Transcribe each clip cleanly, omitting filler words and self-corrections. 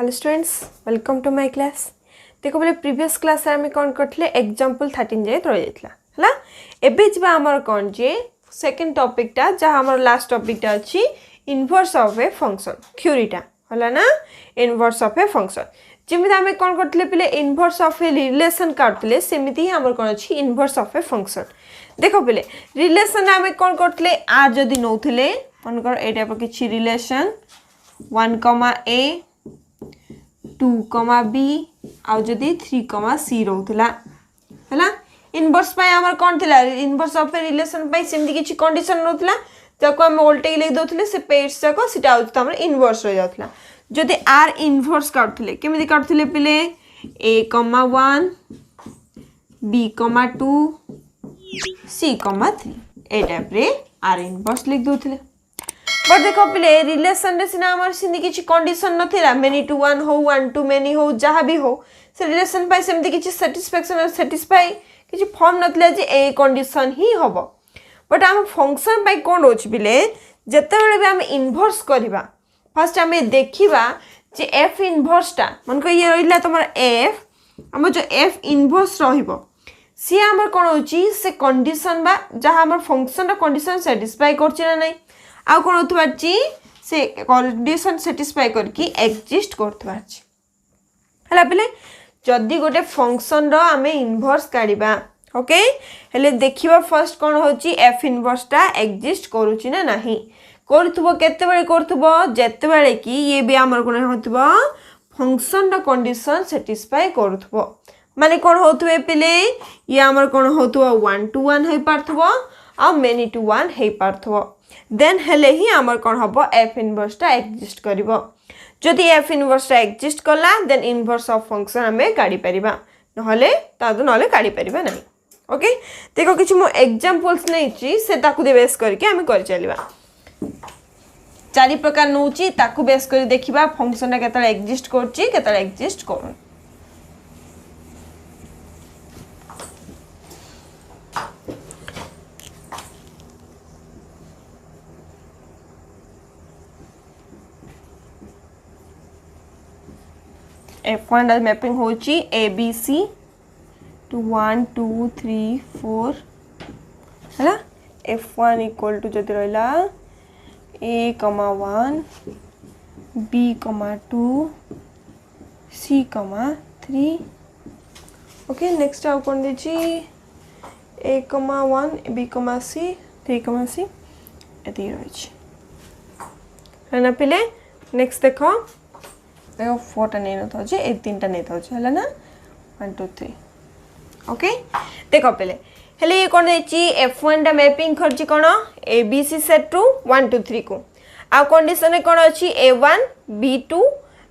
Hello students welcome to my class. देखो बोले previous class आम कौन करते एग्जांपल 13 जाए रही जाता है एबे जीवा आमर कौन जे सेकंड टॉपिकटा जहाँ आमर लास्ट टॉपिकटा अच्छी इनवर्स ऑफ ए फंक्शन थ्योरीटा हला ना इनवर्स ऑफ ए फंक्शन जमी आम कौन करते पे इनवर्स ऑफ ए रिलेशन काटुले सेमती ही आमर कौन अच्छी इनवर्स ऑफ ए फंक्शन। देखो पे रिलेशन आम कौन करते आर जदि नौले मन कर ए टाइप किसी रिलेशन 1, A 2, B आउ जदि 3, C रोला है इनवर्स आमर कौन थी इनवर्स ऑफ ए रिलेशन सेमती किसी कंडीशन रोला ताको आम उल्टे लिख दौले से पेट्स जाक सीटा इनवर्स रही जाता जदि आर इनवर्स काटुले केमी काटुले पिले A, 1 B, 2 C, 3 A type रे आर इनवर्स लिख दौले बट देखो पे रिलेशन रे सिना हमर सिंदी किछि कंडीशन नथिला मेनी टू 1 हो 1 टू मेनी हो जहाँ भी हो से रिलेशन पाई सेमती किछि सैटिस्फैक्शन और सैटिस्फाई किछि फॉर्म नथिला जे ए कंडीशन ही हबो बट हम फंक्शन पाई कोन होछि बिले जते बेले भी हम इनवर्स करबा फर्स्ट हम देखिबा जे f इनवर्स ता मन को ये रहिला तमर f हम जो f इनवर्स रहिबो सी हमर कोन होछि से कंडीशन बा जहाँ हमर फंक्शन रा कंडीशन सैटिस्फाई करछि ना नै आउ कौन होता से कंडीशन सैटिस्फाई करके एक्जिस्ट करता पे जदि गोटे फंक्शन रो आमे इनवर्स काढ़ा ओके हेले देखिबा फर्स्ट कौन होची एफ इनवर्स टा एक्जिस्ट करूची ना नहीं करथबो केतेबेले करथबो जेतेबेले कि ये भी हमर कोन होतबो फंक्शन रो कंडीशन सैटिस्फाई करथबो माने कौन होतबे पिले ये हमर कोन होतबो 1 to 1 हे पारथबो आ मेनी टू 1 हे पारथबो देन हेले ही आमर कौन हम एफ इनवर्स टा एक्जिस्ट करिवो जदि एफ इनवर्स टा एक्जिस्ट कला देन इनवर्स ऑफ फंक्शन हमें काढ़ी परिबा नहले तादु नहले काढ़ी परिबा नहीं ओके देखो किछि मो एग्जांपल्स नै छि से ताकु दे बेस करके हम कर चलिबा चारि प्रकार नउची ताकु बेस करी देखिबा फंक्शन टा केतले एक्जिस्ट करछि केतले एक्जिस्ट करू F1 मैपिंग होची ABC to 1 2 3 4 है F1 इक्वल टू जदि रहिला A, 1 B, 2 C, 3 okay next आउ कोन देची A, 1 B, C 3, C एती रहिची है ना पिले नेक्स्ट देखो देखो 4 टा नहीं था जे 3 टा नहीं था जे हला ना 1 2 3 ओके देखो पहले हेले ये कोन देची F1 टा मैपिंग करची कोन ABC सेट टू 1 2 3 को आ कंडीशन है कोन अछि A1 B2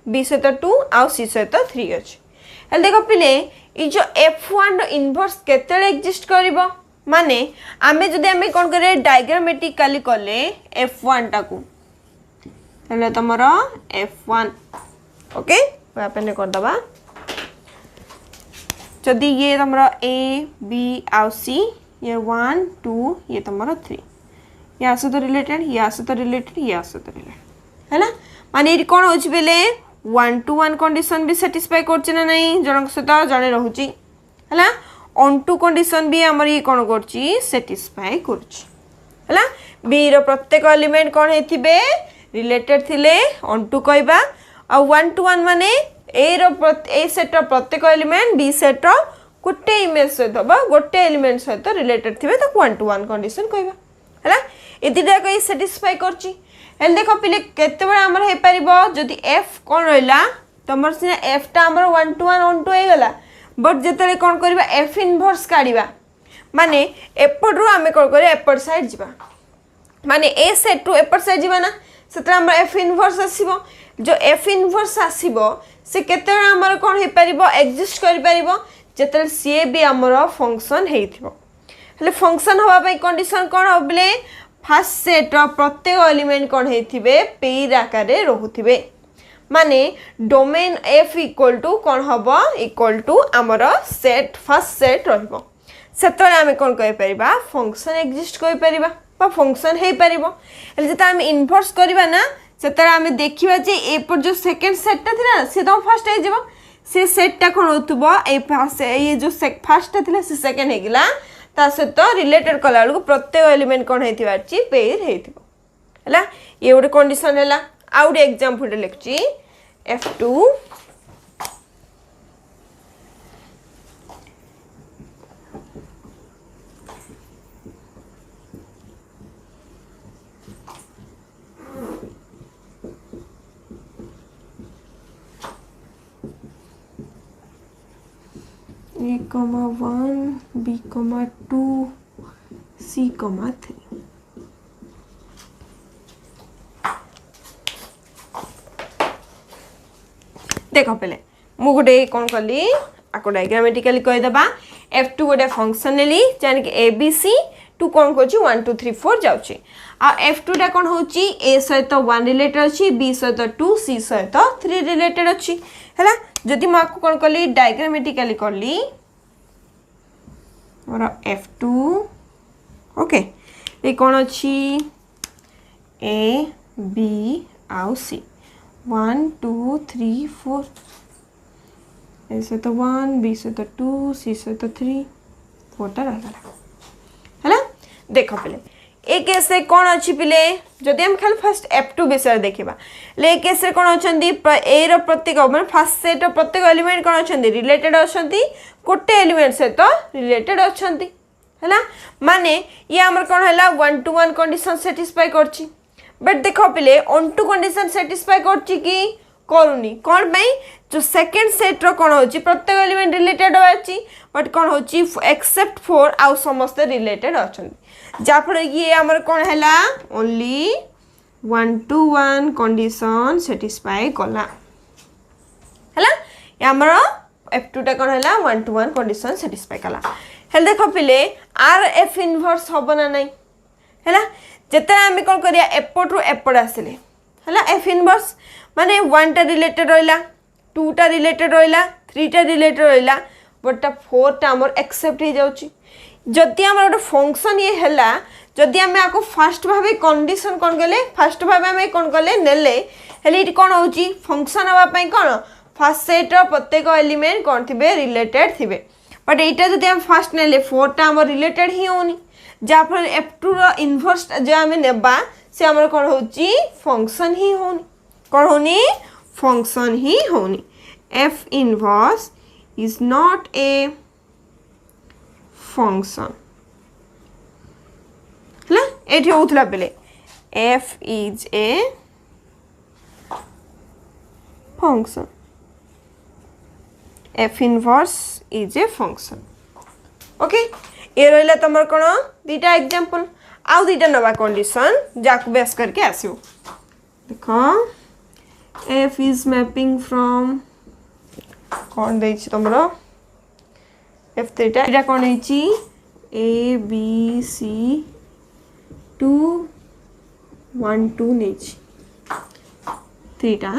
B से तो 2 आ C से तो 3 अछि हेले देखो पहले ई जो F1 रो इनवर्स केतेले एक्जिस्ट करबो माने आमे जदि आमे कोन करे डायग्रामेटिकली करले F1 टा को हेले तमरो F1 ओके अपन कर दबा जदि ये तमरा A B आउ C ये 1 2 ये तमरा 3 या से तो रिलेटेड या से तो रिलेटेड या से तो रिलेटेड है ना माने ये कोन होची बेले 1 to 1 कंडीशन भी सैटिस्फाई करछि ना नहीं जनक से तो जाने रहूची है ना ऑन टू कंडीशन भी हमर ये कोन करछि सैटिस्फाई करछि है ना B रो प्रत्येक एलिमेंट कोन हेथिबे रिलेटेड थिले ऑन टू कहबा आ 1 to 1 माने ए सेट रो प्रत्येक एलिमेंट बी सेट रो गोटे इमेज सहित बा गोटे एलिमेंट सहित रिलेटेड थिबे तो 1 to 1 कंडीशन कहबा हैला एतिटा कई सैटिस्फाई करची एल देखो पिले केते बडा हमर हे परिबो जदी f कोन रहला तमर सिना f टा हमर 1 to 1 ऑन टू हे गला बट जेतले कोन करबा f इनवर्स काढिबा माने एपड रो हमें कोन करे एपड साइड जिबा माने a सेट टू एपड साइड जिबा ना सेतरा हमर f इनवर्स आसीबो जो f इनवर्स आसीबो से केते हमर कोन हे परिबो एक्जिस्ट करि परिबो जेतले सी भी हमर फंक्शन हेइथिबो हले फंक्शन होबा पई कंडीशन कोन होबले फर्स्ट सेट रो प्रत्येक एलिमेंट कोन हेइथिबे पेयर आकारे रहुथिबे माने डोमेन f इक्वल टू कोन होबो इक्वल टू हमर सेट फर्स्ट सेट रहबो सेतले हम कोन कहि परिबा फंक्शन एक्जिस्ट करि परिबा बा फंक्शन हे परिबो हले जता हम इनवर्स करबा ना से आम देखा जे एपर जो सेकेंड सेटटा था सी तुम फास्ट हो से सेटटा कौन हो ये जो फास्टा था से सेकेंड होगा ता सहित रिलेटेड कला बेलू प्रत्येक एलिमेंट कौन हो पेयर है ये गोटे कंडीशन है। आउ गोटे example लिखुची F2 A,1 B,2 C,3 देख पे मु गोटे कौन कली आपको डायग्रामेटिकली कहीदेबा F2 गोटे फंक्शन नेली जान कि ABC टू कौन कर 1 2 3 4 जाऊँगी आ F2 टा कौन होची A सहित 1 रिलेटेड अच्छी B सहित 2 C सहित 3 रिलेटेड अच्छी है जदि मुझे कौन कली डायग्रामेटिकली कली और F2 ओके ये कौन अच्छी A B आउ C 1 2 3 4 A सहित 1 B सहित 2 C सहित 3 4टा रहा है देख पे ए केस कौन अच्छी पिले जदि हम खाली फास्ट F2 विषय देखा ले केस कौन अच्छा ए प्रत्येक मैं फास्ट सेट प्रत्येक एलिमेंट कौन अच्छा रिलेटेड अच्छा गोटे एलिमेंट सहित रिलेटेड अच्छा है माने ये आमर कौन है 1 to 1 कंडीशन सेटिस्फाई करछि बट देख पिले 1 to कंडीशन सेटिस्फाई करछि कि करूनी कौन पाई जो सेकेंड सेट रो कौन होची प्रत्येक एलिमेंट रिलेटेड होची बट कौन होची एक्सेप्ट 4 आउ समस्त रिलेटेड अछंती जाफर ये हमर कौन हैला ओनली 1 to 1 कंडीशन सेटिस्फाई कला हैला ये हमर F2 टा कौन हैला 1 to 1 कंडीशन सेटिस्फाई कला हेल देखो पिले आर एफ इनवर्स हबो ना नहीं हैला जेते हम कौन करिया एपट रो एपट आसिले हैला एफ इनवर्स माने 1 टा रिलेटेड रहिला 2 टा रिलेटेड रहिला 3 टा रिलेटेड रहिला बट 4 टा हमर एक्सेप्ट हो जाउची जदि हमर गोटे फंक्शन ये हैला जदि हम आको फास्ट भाबे कंडीशन कौन गले फास्ट भाबे हम कौन गले नेले हेले इट कौन होची फंक्शन हवा पई कौन फास्ट सेट रो प्रत्येक एलिमेंट कौन थिबे रिलेटेड थिबे बट एटा जदि हम फास्ट नेले 4 टा हमर रिलेटेड ही होनी जाफर F2 रो इनवर्स जो हम नेबा से हमर कौन होची फंक्शन ही होनी कौन होनी फंक्शन ही होनी F inverse is not a function है एठी होतला बेले F is a function F inverse is a function okay ये रहिला तमर कोन दीटा एग्जांपल आउ दीटा नवा कंडीशन जाकु बेस करके आसियो देखो F is mapping from कौन दे तुमरो F3 टा एटा कौन है A B C 2 1 2 ने 3 टा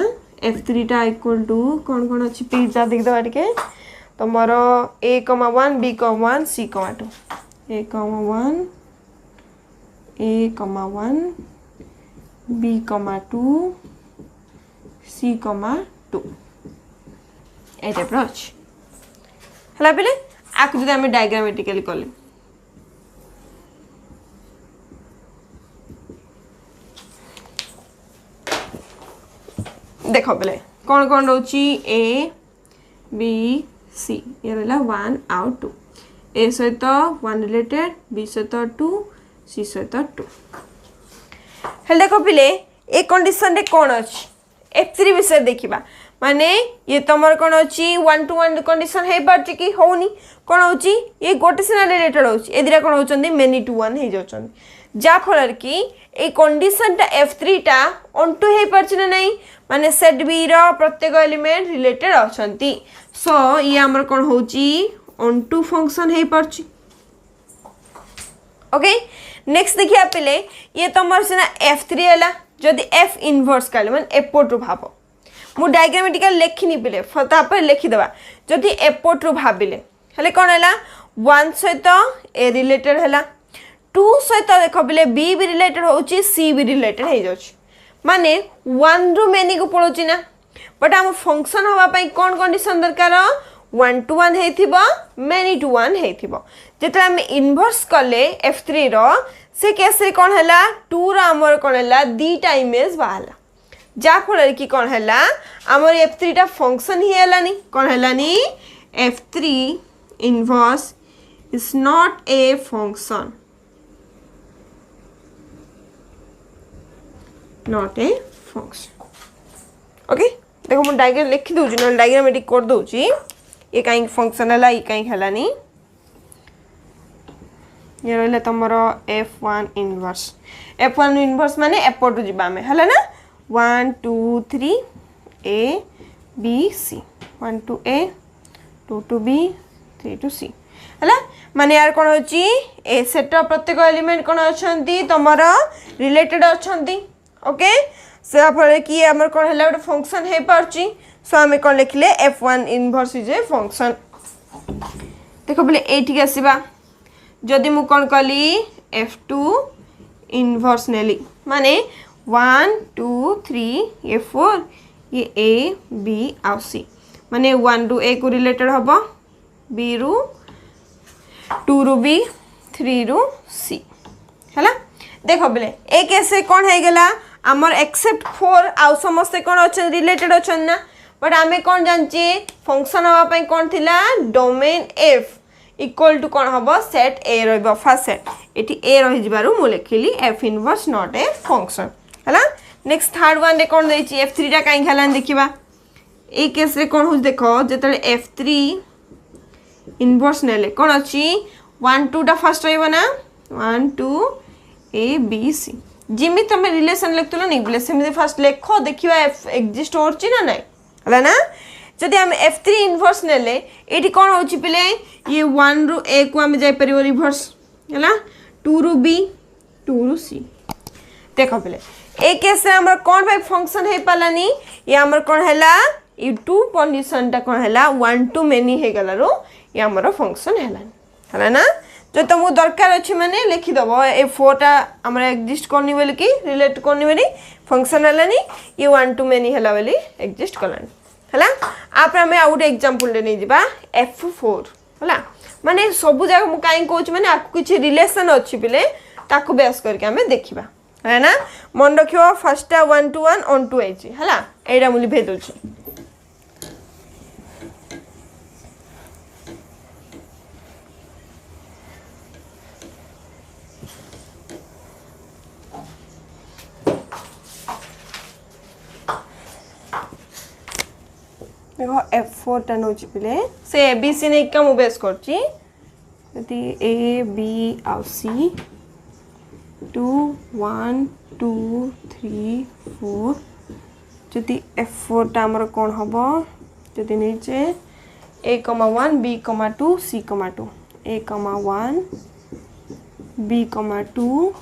F3 टा इक्वल टू कौन कौन अच्छी पिज्जा देख दो के तुमरो A,1 B,1 C,2 A,1 A,1 B,2 C,2 ए टाइप अच्छी है पे आपको जो आम डायग्रामेटिकली कले देख पे कौन कौन रोची A B C ये रहा 1 आउ 2 A सहित 1 रिलेटेड B सहित 2 C सहित 2 हेल देख पे ए कंडीशन रे कौन अच्छी F3 विषय देखा माने ये तमर कौन अच्छी 1 to 1 कंडीशन है पार्टी कि होनी कौन होची ये गोटे सिना रिलेटेड होची ए दिरा कौन होचंदी मेनी टू 1 हे जाउचंदी जा फलर कि ए कंडीशन टा F3 टा ऑन टू हे पार्ची ना नहीं माने सेट बी रो प्रत्येक एलिमेंट रिलेटेड अछंती सो ये हमर कौन होची ऑन टू फंक्शन हे पार्ची ओके नेक्स्ट देखिया पहले ये तमर सिना F3 हैला जदि F इनवर्स काले माने एपोट रो भाबो मु डायग्रामेटिकल लेखिनी पिले तापर लिखिदेवा जदि एपोट रो भाबिले हेले कौन है 1 सहित ए रिलेटेड है 2 सहित देख पिले बी भी रिलेटेड होची सी भी रिलेटेड हो जाउची माने 1 रु मेनी को पळोची ना बट हम फंक्शन हवा पई कोन कंडीशन दरकार 1 to 1 हेथिबो मेनी टू 1 हेथिबो जेतरा हम इनवर्स कले f3 रो से केस रे कोन हला 2 रो हमर कोन हला दीटा इमेज बाहला जा फल कि कोन हला हमर f3 टा फंक्शन ही हलानी कोन हलानी f3 inverse is not a function not a function okay देखो मैं डायग्राम लिखि दउची न डायग्राम एटी कर दउची ये काई फंक्शन हला ये काई हलानी ये रहले तमरो f1 इनवर्स माने एपटू जिबा में हला ना 1 2 3 a b c 1 to a 2 to b 3 to c हला माने यार कोन होची ए सेट प्रत्येक एलिमेंट कोन अछंती तमरो रिलेटेड अछंती ओके से आपरे कि हमर कोन हला ଗୋଟେ फंक्शन हे परची सो हमें कोन लिखले f1 inverse is a function देखो बोले एठी के आसीबा जदी मु कोन कली f2 इनवर्स नेली माने 1 2 3 ये 4 ये a b और c माने 1 रु a को रिलेटेड हबो b रु 2 रु b 3 रु c हला देखो बोले ए कैसे कोन हे गेला हमर एक्सेप्ट 4 आउ समस्त कोन अछन रिलेटेड अछन ना बट हमें कोन जानची फंक्शन हवा पई कोन थिला डोमेन f इक्वल टू कोन हबो सेट a रहबो फर्स्ट सेट एठी a रहि जिबारु मु लिखिली f inverse not a function हला नेक्स्ट थर्ड वन रे कोन देछि f3 टा काई खलान देखिबा ए केस रे कोन होस देखो जेतले f3 इनवर्स नेले कोन अछि 1 2 टा फर्स्ट रहइबो ना 1 2 a b c जिमी तमे रिलेशन लिखतलो नै बोले सेमि फर्स्ट लेखो देखिबा f एग्जिस्ट होरची ना नै हला ना जदि हम f3 इनवर्स नेले एठी कोन होची पिले ये 1 रु a को हम जाय परियो रिवर्स हला 2 रु b 2 रु c देखो पिले ए केस रे हमर कोन भाई फंक्शन हे पालानी ये हमर कोन हला ये टू कंडीशन टा कोन हला 1 टू मेनी हे गलारो ये हमर फंक्शन हलानी हला ना जो तुमको दरकार अच्छी माने लिखि दबो ए 4 टा हमरा एग्जिस्ट करनी बोली कि रिलेट करनी बोली फंक्शन हलानी ये 1 टू मेनी हला बोली एग्जिस्ट करलानी हला आप हमें आउट एग्जांपल ले नै दिबा f4 हला माने सब जगह मु काई कहूच माने आपको कुछ रिलेशन अच्छी बिले ताको बेस करके हमें देखिबा है ना मन रखियो फर्स्ट टा 1 to 1 on to h हला एडा मुली भे दोची देखो f4 टा नोची पिले से abc ने का मु बेस करची यदि a b और c 2 1 2 3 4 जदि f4 टा हमर कोन हबो जदि नीचे a 1 b 2 c 2 a 1 b 2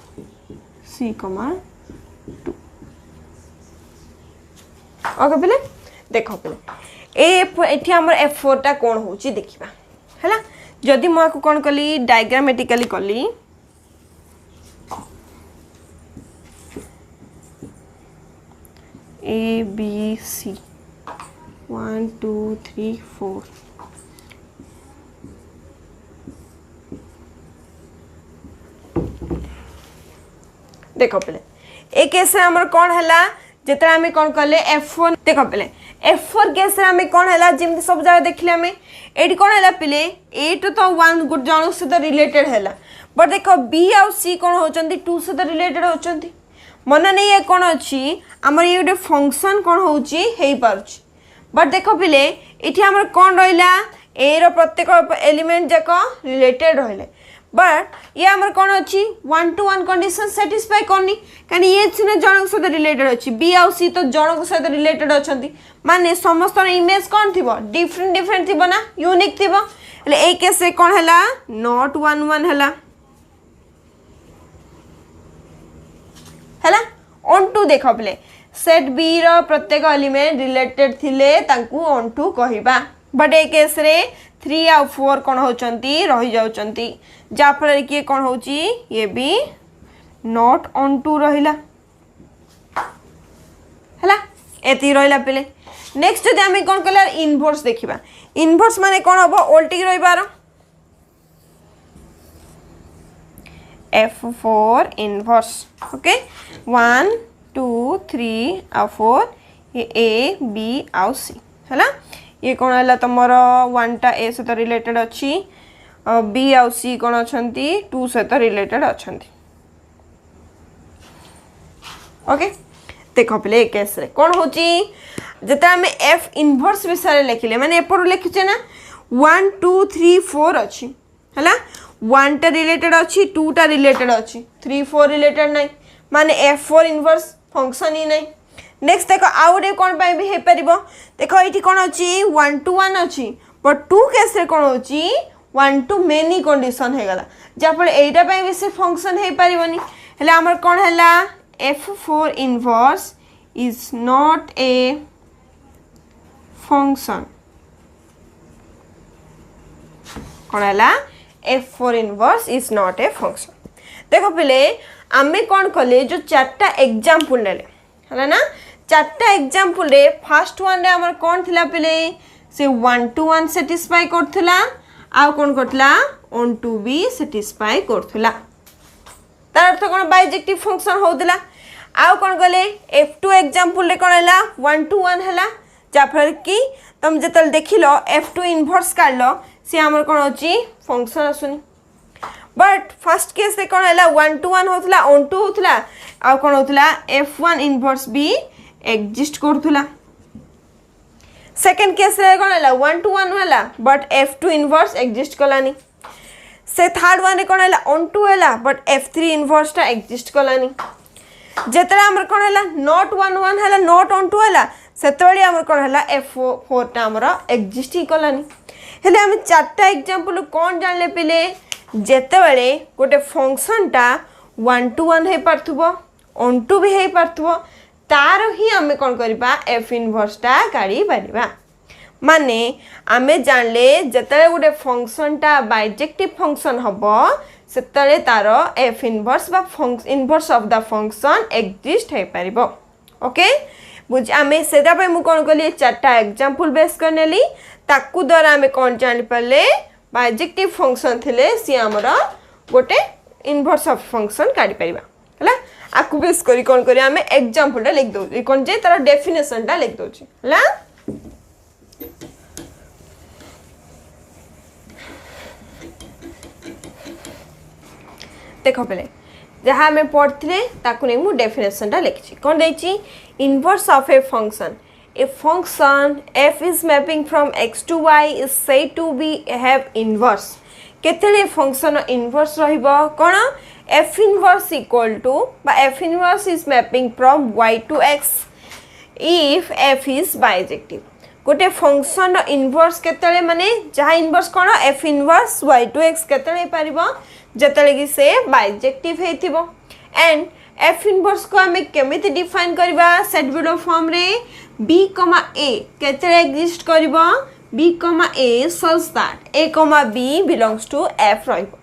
c 2 okay पिले देखो पिले एठी हमर f4 टा कोन होची देखिबा हैला जदी म को कोन कली डायग्रामेटिकली कली a b c 1 2 3 4 देखो पहले ए केस हमर कोन हला जेतरा हमें कोन करले f1 देखो पहले f4 केस हमें कोन हला जिम सब जगह देखले हमें एडी कोन हला पहले a तो 1 गुड जण से तो रिलेटेड हला बट देखो b और c कोन होचंती 2 से तो रिलेटेड होचंती मन नहीं ये कोन अछि हमर ये ଗୋଟେ फंक्शन कोन होची हेई पारछि बट देखो पहले इठी हमर कोन रहिला a रो प्रत्येक एलिमेंट जाको रिलेटेड रहले बट ये हमर कोन अछि 1 to 1 कंडीशन सैटिस्फाई करनी कानी ये छिने जणक सहित रिलेटेड अछि b और c तो जणक सहित रिलेटेड अछंती माने समस्त इमेज कोन थिबो डिफरेंट थिबो ना यूनिक थिबो ले ए केस से कोन हला नॉट 1 1 हला हला ऑन टू देखो पले सेट b रो प्रत्येक एलिमेंट रिलेटेड थिले तांकू ऑन टू कहिबा बट ए केस रे 3 और 4 कोन होचंती रहि जाउचंती जा फल कि कोन होची ये भी नॉट ऑन टू रहिला है एति रहा पे नेक्स्ट जब आम कौन कल इनवर्स देखा इनवर्स माने कौन हम ओल्टी रही F4 इनवर्स ओके 1 2 3 आ 4 ये A B आउ C है ये कौन है तुम 1 टा A सहित रिलेटेड अच्छी B आउ C कौन अच्छा 2 सहित रिलेटेड अच्छा ओके देख पे केस रे कौन हो जिते आम F इनवर्स विषय लिखिले माने एपट लिखुचे ना 1 2 3 4 अच्छी है 1 टा रिलेटेड अच्छी 2 टा रिलेटेड अच्छी 3 4 रिलेटेड नहीं माने F4 इनवर्स फंक्शन ही नहीं नेक्स्ट देख आउ गए कौन भी हो पार देख ये कौन अच्छी 1 to 1 अच्छी बट 2 केस रे कौन हो 1 to many कंडीशन हो गला जहाँफल यहीटा भी से फंक्शन हो पारनी हेले आमर कौन है F4 inverse is not a function कौन है F4 inverse is not a function देख पे आमे कौन कले जो 4टा एग्जांपल नेले है ना 4टा एग्जांपल रे फर्स्ट वन रे हमर कौन थिला पे से 1 to 1 सैटिस्फाई करथुला आ कौन करथुला 1 to b सैटिस्फाई करथुला तार अर्थ कौन बाइजेक्टिव फंक्शन होउतला आ कौन कले F2 एग्जांपल रे कौन हैला 1 to 1 हैला जाफर कि तुम जतल देखिलो F2 इनवर्स काढलो से हमर कौन होची फंक्शन आसुनी बट फर्स्ट केस रे कौन हैला 1 to 1 होतला 1 to होतला आ कौन होतला F1 इनवर्स भी एग्जिस्ट करथुला सेकंड केस रे कौन हैला 1 to 1 हैला but F2 inverse exist Kalani से थर्ड वन रे कौन हैला 1 to हैला बट F3 इनवर्स टा एग्जिस्ट कलानी जेतरा हमर कौन हैला नॉट 1 1 हैला नॉट 1 to हैला सेतबेले हमर कौन हैला F4 टा हमर एग्जिस्ट ही कलानी हेले हम 4टा एग्जांपल कौन जानले पिले जेतेबेले गोटे फंक्शन टा 1 to 1 हे पारथुबो 1 to भी हे पारथुबो तार ही आमे कौन करिबा F इनवर्स टा काढी परिबा माने आमे जानले जेतेबेले गोटे फंक्शन टा बाइजेक्टिव फंक्शन हबो सेतेबेले तार F इनवर्स बा inverse of the function exist हे परिबो ओके बुझ आमे सेदा पे मु कौन कली 4टा एग्जांपल बेस करनेली ताकू द्वारा आमे कौन जानि परले बाइजेक्टिव फंक्शन थिले सी हमर गोटे इनवर्स ऑफ फंक्शन काढी परिबा हला आकु बेस करी कौन करी आमे एग्जांपल टा लिख दउ कौन जे तार डेफिनेशन टा लिख दउची हला देखो पहले जहाँ आम पढ़ते ताकू नहीं मु डेफिनेशन टा लिखी कौन देछि inverse of a function a function f is mapping from x to y is said to be have inverse केतले फंक्शन इनवर्स रहिबो कोन f inverse equal to बा f inverse is mapping from y to x if f is bijective गोटे function inverse केतले माने जहा inverse cone f inverse y to x केतले पारिबो जतले कि से bijective हेतिबो and f inverse को हमें केमिति डिफाइन करबा सेट बिलो फॉर्म रे b, a केतरे एग्जिस्ट करिबो b, a such that a, b belongs to f रहिबो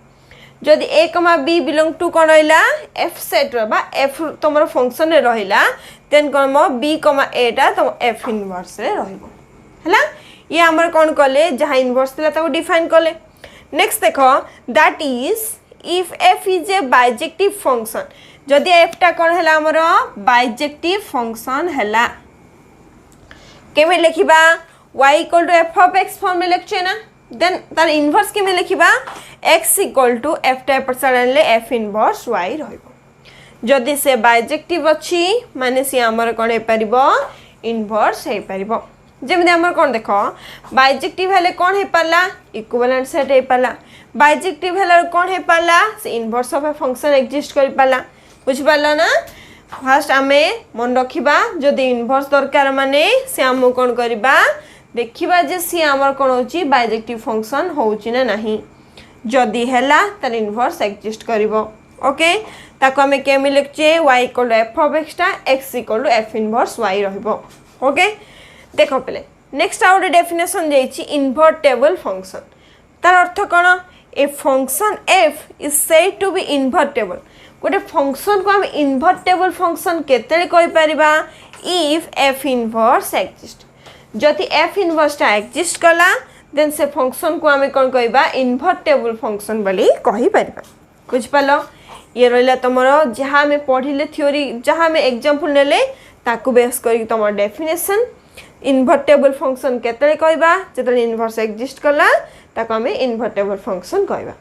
जदि a, b belong to कोन रहिला f सेट रो बा f तमरो फंक्शन रे रहिला देन कोन b, a टा तम f इनवर्स रे रहिबो हला ये हमर कोन कले जहा इनवर्स थिला ताको डिफाइन कले नेक्स्ट देखो that is if f is a bijective function जदि f टा कोन हैला हमर बाइजेक्टिव फंक्शन हैला केमे लिखिबा y equal to f of x form में लिखछे ना देन तार इनवर्स केमे लिखिबा x इक्वल टू f टा परसेंट f इनवर्स y रहइबो जदि से बाइजेक्टिव अछि माने से हमर कोन हे परिबो इनवर्स हे परिबो जेमि हमर कोन देखो बाइजेक्टिव हेले कोन हे परला इक्विवेलेंट सेट हे परला बाइजेक्टिव हेले कोन हे परला से inverse of a function exist करि परला बुझ परला ना फास्ट आमे मन रखिबा जदि इनवर्स दरकार माने से हम कोन करिबा देखिबा जे सी हमर कोन होची बाइजेक्टिव फंक्शन होची ना नाही जदि हेला त इनवर्स एग्जिस्ट करिवो ओके ताको हमें केमि लिखचे y equal to f of x टा x equal to f inverse y रहइबो ओके देखो पहले नेक्स्ट आउट डेफिनेशन देछि इनवर्टेबल फंक्शन तार अर्थ कोन a function f is said to be invertible गोटे फंक्शन को हम इनवर्टेबल फंक्शन केते कहि परिबा इफ f इनवर्स एक्जिस्ट जति f इनवर्स टा एक्जिस्ट कला देन से फंक्शन को आम कौन कहबा इनवर्टेबल फंक्शन बोली कहि परिबा बुझ पालो ये रहला तमरो जहाँ आम पढ़िले थ्योरी जहाँ आम एग्जांपल नेले ताकू बेस करी तमर डेफिनेशन इनवर्टेबल फंक्शन केते कहबा जेतले इनवर्स एक्जिस्ट कला ताकू आम इनवर्टेबल फंक्शन कहबा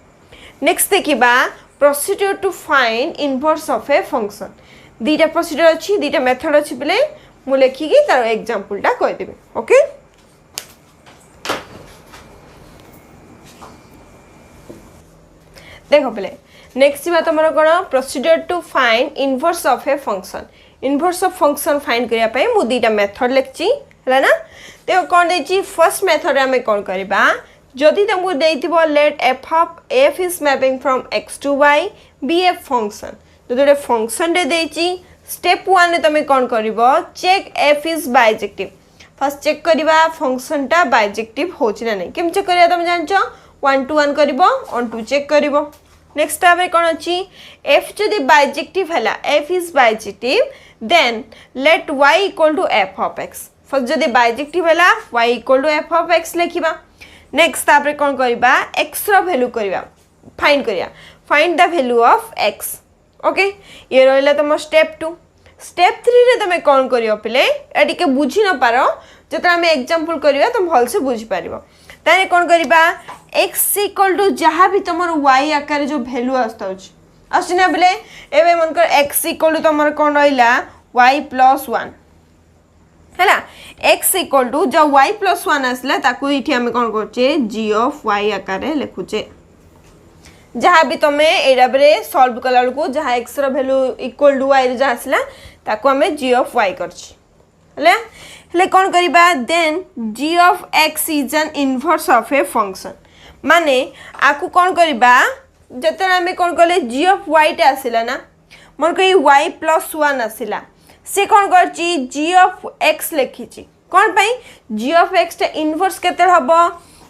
नेक्स्ट देखिबा procedure to find inverse of a function दीटा प्रोसीड्यूर अच्छी दीटा मेथड अच्छी बोले मु लिखिकी तार एग्जांपलटा कहि देबे ओके देखो पहले नेक्स्ट बात तुम कौन procedure to find inverse of a function inverse of function find करिया पे मु दीटा मेथड लिखची है ना देखो कौन देची फर्स्ट मेथड आम कौन करबा जदि तुमको देइथिबो let f is mapping from x to y be a function तो जोटे फंक्शन रे देची स्टेप 1 रे तुम कौन करिवो check f is bijective first check करबा फंक्शन टा बाइजेक्टिव होची ना नहीं केम चेक करिया तुम जानचो 1 to 1 करिवो 1 2 चेक करिवो नेक्स्ट ताबे कोन अछि f जदि बाइजेक्टिव हला f is bijective then let y equal to f of x first जदि बाइजेक्टिव हला y equal to f of x लिखिबा नेक्स्ट ताबे कोन करिबा x रो वैल्यू करिबा फाइंड करिया find the value of x okay ये रहला तम स्टेप 2 स्टेप 3 रे तमे कोन करियो पले एटी के बुझी न पारो जतरा हम एग्जांपल करियो तुम भल से बुझी पारिबो ताने कोन करिबा x इक्वल टू जहाँ भी तुम y आकार जो वैल्यू आसना बोले एवं मनकर x इक्वल टू तुम कौन रहा y प्लस 1 है x इक्वल टू जो y प्लस 1 आसला ताकू इठी हमें कौन करचे g ऑफ y आकार लिखुचे जहाँ भी तुम एटा बरे सॉल्व कला को जहाँ x रो वैल्यू इक्वल टू y रे जहाँ आसला ताकू हमें g ऑफ y करची हेले कौन करिबा then g of x is an inverse of a function माने आकु कौन करिबा जतन आमे कौन कले g ऑफ y टा आसिला ना मन कही y प्लस 1 आसिला से कौन करची g ऑफ x लिखिची कौन पाई g ऑफ x टा इनवर्स केते हबो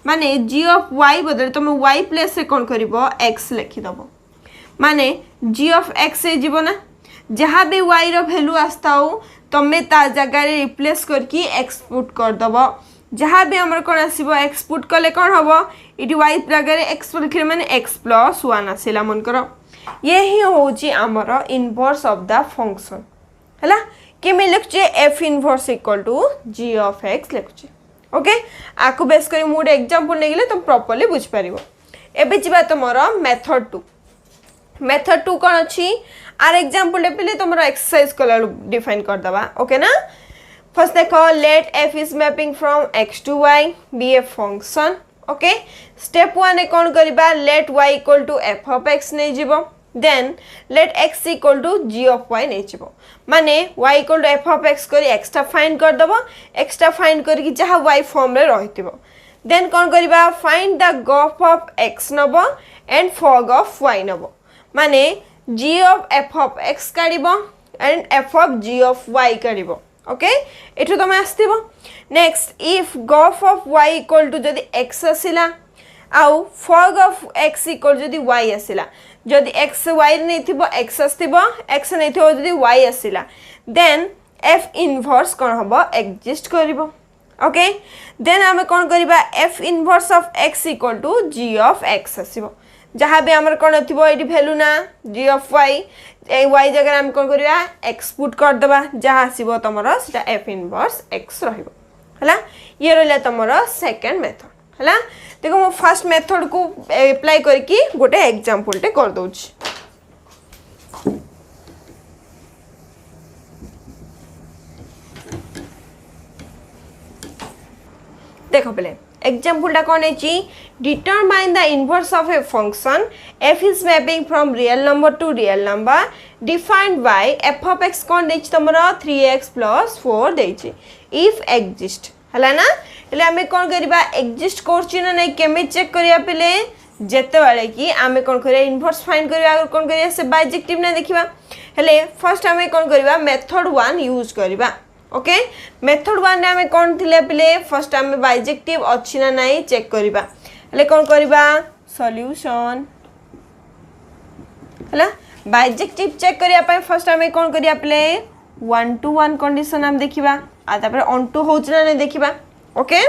माने g ऑफ y बदले तुम y प्लस से कौन करिवो x लिखि दबो माने g ऑफ x ए जीवो ना जहाँ भी y रो वैल्यू आस्ताउ तमे ता जगह रे रिप्लेस करके x पुट कर दबो जहाँ भी हमर कौन आसीबो x पुट कले कौन हबो इटी y जगह रे x लिखले माने x प्लस 1 आसिला मन करो ये ही होची हमर इनवर्स ऑफ द फंक्शन हला के में लिखचे f inverse equal to g of x लिखचे ओके आकु बेस करी मोड एग्जांपल नेगले तुम प्रॉपर्ली बुझ परिबो एबे जिबा तमरो मेथड 2 कोन अछि आर एग्जांपल लेपले तमरो एक्सरसाइज कलर डिफाइन कर दबा ओके ना फर्स्ट देखो let f is mapping from x to y be a function okay step 1 ए कोन करबा let y equal to f of x नै जिवो then let x equal to g of y नै जिवो माने y equal to f of x करी x टा फाइंड कर दबो x टा फाइंड करी जहा y फॉर्म रे रहितबो देन कोन करबा find the gof of x नबो एंड फॉग ऑफ y नबो माने g ऑफ f ऑफ x काढिबो एंड f ऑफ g ऑफ y काढिबो ओके एठो तमे आस्तिबो next if gof of y equal to जदी x आसिला आउ फॉग ऑफ x इक्वल जदी y आसिला जदी x y नै थिबो x आस्तिबो x नै थिबो जदी y आसिला देन f इनवर्स कोन हबो एक्जिस्ट करिवो ओके देन हमें कोन करिबा f inverse of x equal to g of x आसिबो जहाँ भी आमर कौन थिबो एटी वैल्यू ना g ऑफ y y जगह हम कौन करिया x पुट कर दबा जहाँ आसीबो तमरो सेटा f इनवर्स x रहिबो हला ये रहला तमरो सेकंड मेथड हला देखो मो फर्स्ट मेथड को अप्लाई करके गोटे एग्जांपल टे कर दोछ देखो पहले एग्जांपल टा कोन है determine the inverse of a function f is mapping from real number to real number defined by f of x कोन देछि तमरा 3x + 4 देछि इफ एक्जिस्ट हला ना એટલે અમે કોણ કરવા એક્ઝિસ્ટ કરछि ના નહીં કેમે ચેક କରିବା પેલે જેତେବେଳେ कि आमे कोण करिया इनवर्स फाइंड करिया अगर कोण करिया से बाइजेक्टिव ना देखिबा हेले फर्स्ट आमे कोण करिया मेथड 1 यूज करिबा ओके मेथड 1 ने आमे कोण थिले पेले फर्स्ट आमे बाइजेक्टिव अछि ना नहीं चेक करिबा हेले कोण करिबा सॉल्यूशन हला बाइजेक्टिव चेक करिया पय फर्स्ट हमें कोन करिया प्ले 1 to 1 कंडीशन हम देखिबा आ तापर ऑन टू होच ना नहीं देखिबा ओके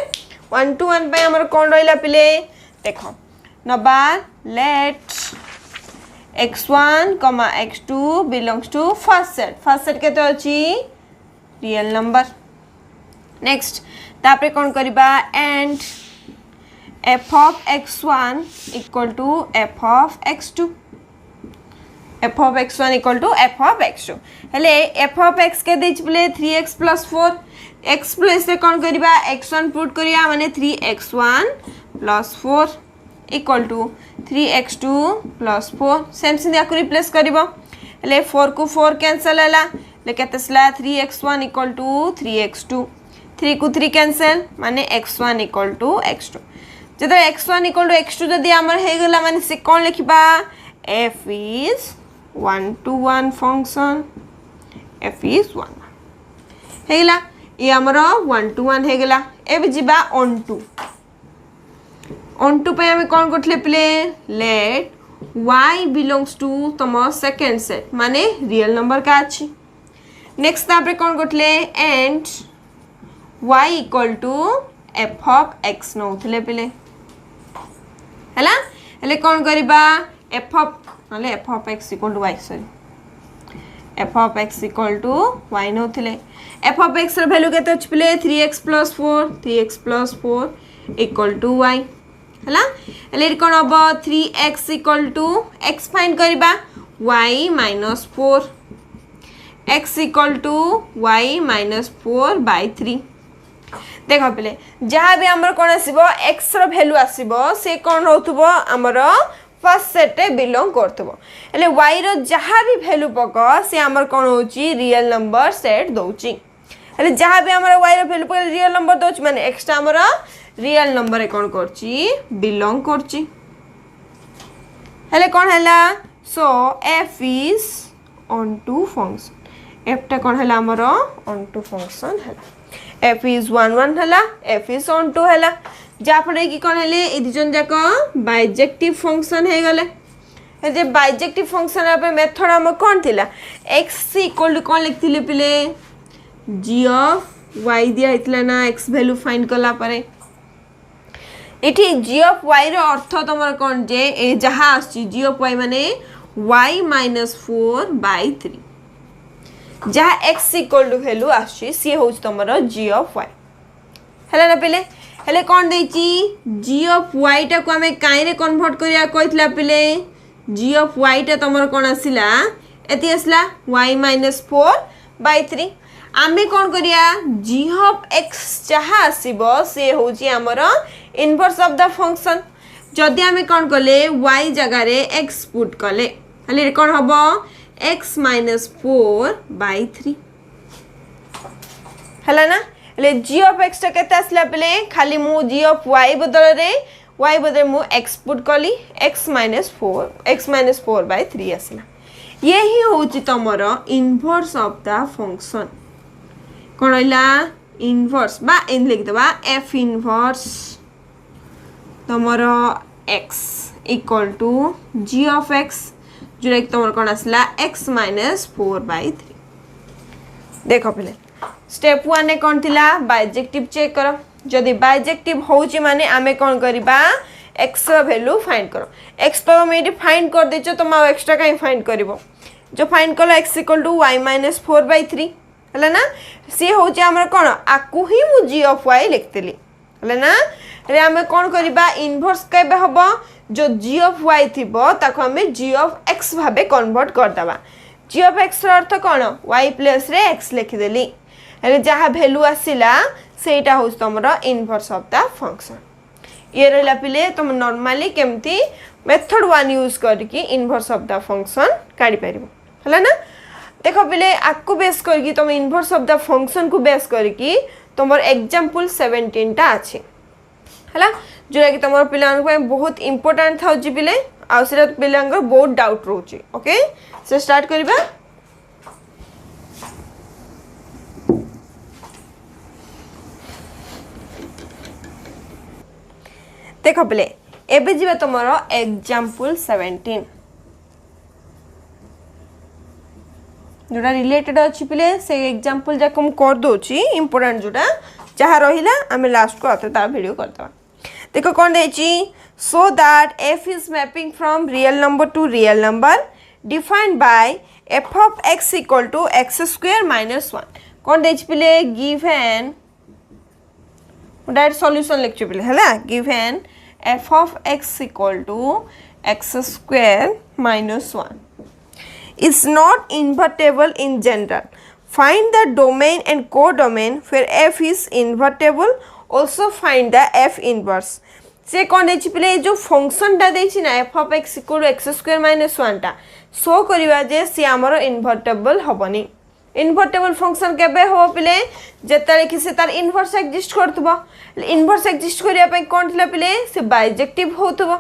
1 to 1 पे हमर कोन रहिला प्ले देखो नबा late x1, x2 belongs to first set केते अछि रियल नंबर नेक्स्ट तापर कोन करिबा and f of x1 equal to f of x2 f of x1 equal to f of x2 हेले f of x के देछ बोले 3x plus 4 x plus से कोन करिबा x1 put करिया माने 3x1 plus 4 equal to 3x2 plus 4 same से या replace करिबो हेले 4 को 4 कैंसिल हला ले केतसला 3x1 equal to 3x2 3 को 3 कैंसिल माने x1 equal to x2 जब x1 equal to x2 जदि हमर हे गला माने से कोन लिखिबा f is 1 to 1 function f is 1 हे गला ये हमर 1 to 1 हे गला एबे जिबा on to पे हमें कोन करथले प्ले लेट y belongs to तम सेकंड सेट माने रियल नंबर का अछि नेक्स्ट तापर कोन करथले and y equal to f of x नौथले प्ले हला हेले कोन करिबा f of x equal to y sorry f of x equal to y नौथले f of x र वैल्यू केते अछि प्ले 3x plus 4 equal to y हला हेले कोन अब 3x equal to x find करिबा y minus 4 x equal to y minus 4 by 3 देखो पहले जहाँ भी हमर कोन आसीबो x रो वैल्यू आसीबो से कोन होतबो हमर फर्स्ट सेट रे बिलोंग करतबो एले y रो जहाँ भी वैल्यू पको से हमर कोन होची रियल नंबर सेट दोची एले जहाँ भी हमर y रो वैल्यू पको रियल नंबर दोची माने x टा हमर रियल नंबर रे कोन करची बिलोंग करची हेले कोन हला सो f is onto function f टा कोन हला हमर onto function हला f is 1 1 हला f is on 2 हला जा पड़े कि कोन हले ए दिजन जाको बाइजेक्टिव फंक्शन हे गले ए जे बाइजेक्टिव फंक्शन पे मेथड हम कोन थिला x इक्वल टू कोन लिखथिले पिले g of y दिया इतला ना x वैल्यू फाइंड कला परे एठी g of y रो अर्थ तमर कोन जे ए जहा आछि g of y माने y minus 4 by 3 जहाँ x equal to वैल्यू आछि सी होछ तमर g of y हला ना पहिले हेले कोन देछि g of y टा को हमें काई रे कन्वर्ट करिया कइतला पहिले g of y टा तमर कोन आसिला एति आसला y minus 4 by 3 आमे कोन करिया g of x जहाँ आसीबो से होछि हमर इनवर्स ऑफ द फंक्शन जदि हमें कोन कले y जगह रे x पुट कले हले कोन हबो x minus 4 by 3 हला ना ले g of x टा केते आसला पले खाली मु g of y बदल मु x पुट कली x minus 4 by 3 आसला यही होची तमरो इनवर्स ऑफ द फंक्शन कोन हला इनवर्स बा इन लिख दबा f इनवर्स तमरो x equal to g of x जो एक तमर कोन आसला x minus 4 by 3 देखो पहले स्टेप 1 ने कोन थिला बाइजेक्टिव चेक करो जदि बाइजेक्टिव होची माने आमे कोन करिबा x रो वैल्यू फाइंड करो x तो मेडी फाइंड कर देचो तो मा एक्स्ट्रा काई फाइंड करबो जो फाइंड कलो x equal to y minus 4 by 3 हला ना से होची हमर कोन आकु ही मु g of y लिखतेली हला ना रे आमे कोन करिबा इनवर्स केबे हबो जो g of y थिबो ताको हमें g of x भाबे कन्वर्ट कर दबा g of x रो अर्थ कोन y प्लस रे x लिखि देली हेले जहा वैल्यू आसिला सेटा होस तमरो इनवर्स ऑफ द फंक्शन ये रहला पिले तुम नॉर्मली केमती मेथड 1 यूज करके इनवर्स ऑफ द फंक्शन काढी परिबो हला ना देखो पिले आकु बेस करके तुम इनवर्स ऑफ द फंक्शन को बेस करके तुमर एग्जांपल 17 टा अछि हला जोरा कि तुमर पिलान को बहुत इंपोर्टेंट था जी पिले आ सेरा पिलान को बहुत डाउट रहउची ओके से स्टार्ट करबा देखो पिले एबे जीवा तुमरो एग्जांपल 17 जोड़ा रिलेटेड अच्छी पिले से एग्जांपल जाक हम कर दोची इंपोर्टेंट जोड़ा जहाँ रहिला आमे लास्ट को आते तार वीडियो करता देखो कौन देची so that f is mapping from real number to real number defined by f of x equal to x square minus 1 कौन देची पिले given डायरेक्ट सॉल्यूशन लिखछु पिले हला given f of x equal to x square minus 1 is not invertible in general. Find the domain and codomain where f is invertible. Also find the f inverse. से कौन देछि पिले जो function टा देछि ना f of x equal to x square minus 1 टा show करिवा जे से हमरो इन्वर्टेबल होबनी इन्वर्टेबल फंक्शन केबे हो पिले जेतले कि से तार इनवर्स एग्जिस्ट करतबो इनवर्स एग्जिस्ट करिया पे कोन थिला पिले से बाइजेक्टिव होतबो